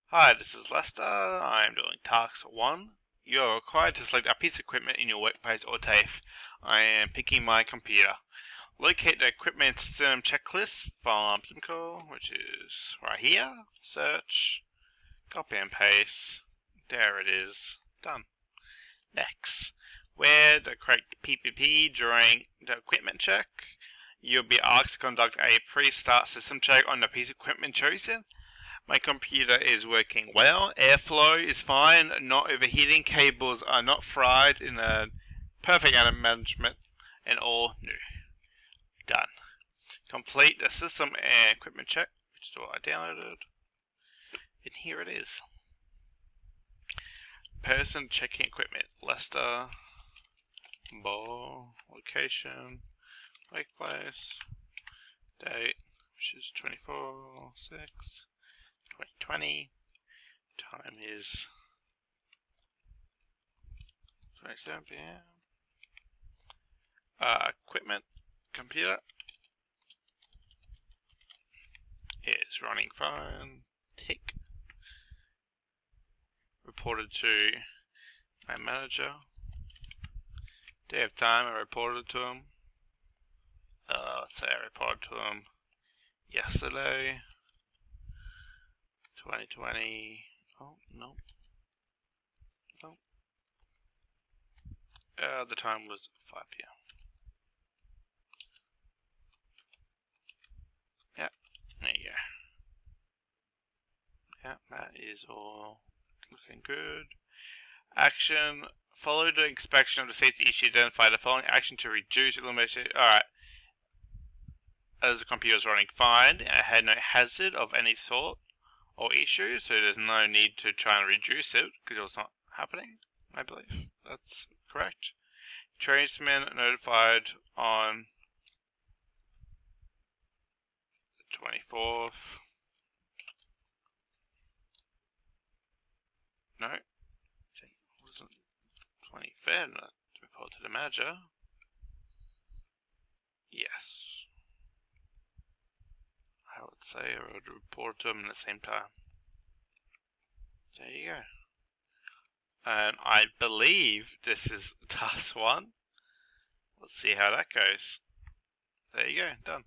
Hi, this is Lester. I'm doing task 1. You're required to select a piece of equipment in your workplace or TAFE. I am picking my computer. Locate the equipment system checklist from Simco, which is right here. Search, copy and paste. There it is. Done. Next. Wear the correct PPP during the equipment check. You'll be asked to conduct a pre-start system check on the piece of equipment chosen. My computer is working well. Airflow is fine, not overheating. Cables are not fried in a perfect management, and all new. Done. Complete the system and equipment check, which is what I downloaded. And here it is. Person checking equipment. Lester. Ball. Location. Workplace. Date, which is 24/6/2020. Time is 27 p.m. Equipment, computer is running fine. Tick. Reported to my manager. Day of time, I reported to him. Let's say I reported to him yesterday. 2020. Oh, no. No. The time was 5 p.m. Yep, there you go. Yep, that is all looking good. Action. Follow the inspection of the safety issue. Identify the following action to reduce illumination. Alright. As the computer is running fine, I had no hazard of any sort or issue, so there's no need to try and reduce it because it was not happening, I believe. That's correct. Tradesmen notified on the 24th. No, it wasn't 25th. Report to the manager. Yes. I would say I would report to him at the same time. There you go. And I believe this is task 1. Let's see how that goes. There you go, done.